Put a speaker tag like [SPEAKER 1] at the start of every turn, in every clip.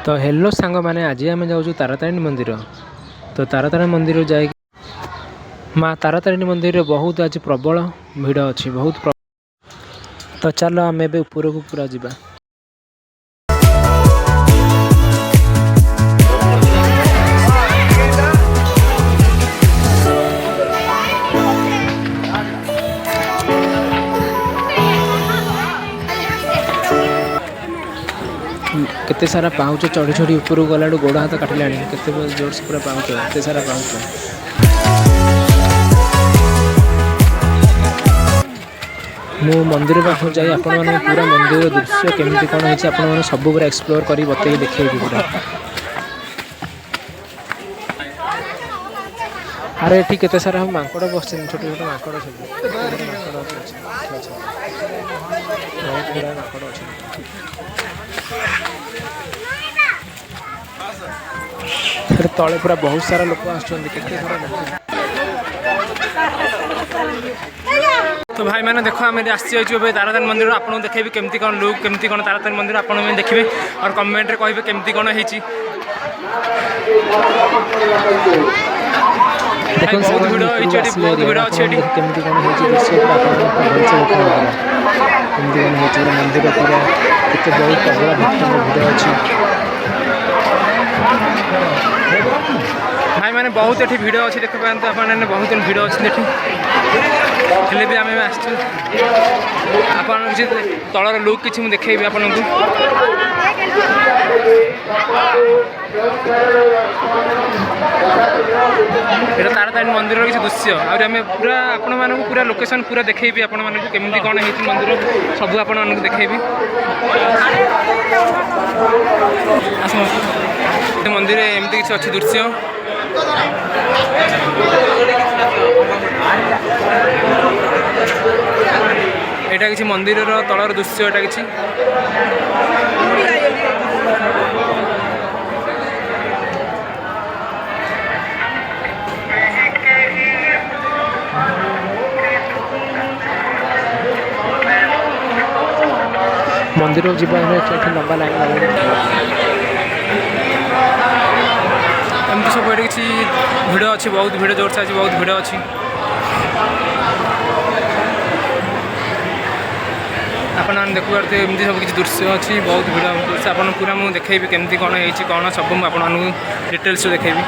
[SPEAKER 1] तो हेलो सांग मैंने आज आम जाऊँ तारातारिणी मंदिर। तो तारातारिणी मंदिर जा माँ तारातारिणी मंदिर बहुत आज प्रबल भिड़ अच्छी बहुत तो चलो आम ए उपरकू पूरा जावा। केते सारा पाउच चढ़ी चढ़ी ऊपर गला गोड़ हाथ काटिला केते जोर से पूरा पाउच एते सारा पाउच। मु मंदिर पाखु जाई आपण माने पूरा मंदिर दृश्य केमिति कोन होइछ आपण माने सब पूरा एक्सप्लोर करी बतई देखिए पूरा। अरे ठीक केते सारा मांकड़ बसछन छोटे छोटे मांकड़ सब मांकड़ अछि बहुत बड़ा मांकड़ अछि। तले पूरा बहुत सारा लोक तो भाई मैंने देखो आम आसी तारातारिणी मंदिर आपको देखेबी केमती कौन लुक केमती कौन तारातारिणी मंदिर आप देखिए और कमेंट रे कहिबे केमती कौन होइची। बहुत भिड़ बहुत भिड़ अच्छे केमती कौन दृश्य केमती कौन हो मंदिर पूरा केते बहुत प्रबल भिड़ अच्छी। भाई मैंने बहुत ये भिड़ अच्छी देख पाते आपने बहुत भिड़ अच्छी हेले भी आम आप तलर लुक किसी देखेबी आपन को। ये तारातारिणी मंदिर किसी दृश्य आम पूरा आपण मानक पूरा लोकेशन पूरा देखेबी आपण मानक केमती कौन है मंदिर सब आपण मानक देखेबी। मंदिर एमती किसी अच्छी दृश्य एटा किसी मंदिर तलर दृश्य एटा किसी मंदिर जीवन लंबा लाइन एमती सब ये किसी भिड़ अच्छी बहुत भिड़ जोर से आज बहुत भिड़ अच्छी। आपने देखुआते एमती सब किसी दृश्य अच्छी बहुत भिड़ दृश्य आप पूरा मुझे देखेबी केमती कौन होती कौन सब मुझे डिटेल्स देखेबी।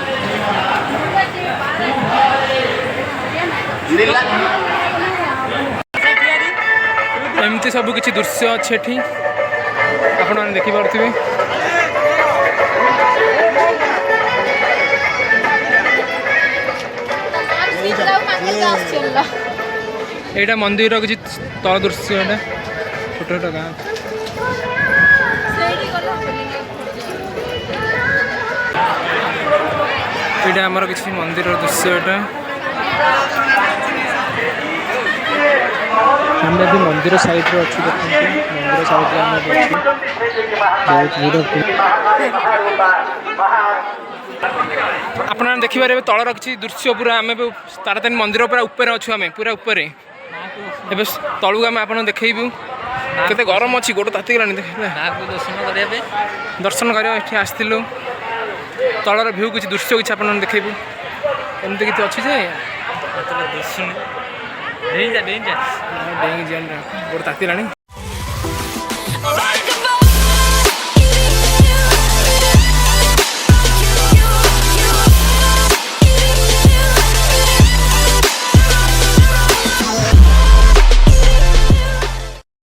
[SPEAKER 1] एमती सब किसी दृश्य अच्छे एठी आपने देखिपे। एटा मंदिर किसी तल दृश्य एटा छोट छोट गाँ एटा आमर किसी मंदिर दृश्य एटा आम भी मंदिर साइड रे अच्छी मंदिर साइड आपने देखिए तलर किसी दृश्य पूरा आम तारातारिणी मंदिर पूरा ऊपर अच्छु आम पूरा ऊपर एवं तलू आम आप देखू केते गरम अच्छी गोड़ तातीगला दर्शन करके आसलु तलर भ्यू किसी दृश्य किसी आप देखू एमती किसी अच्छी जे गोड़ तातीला।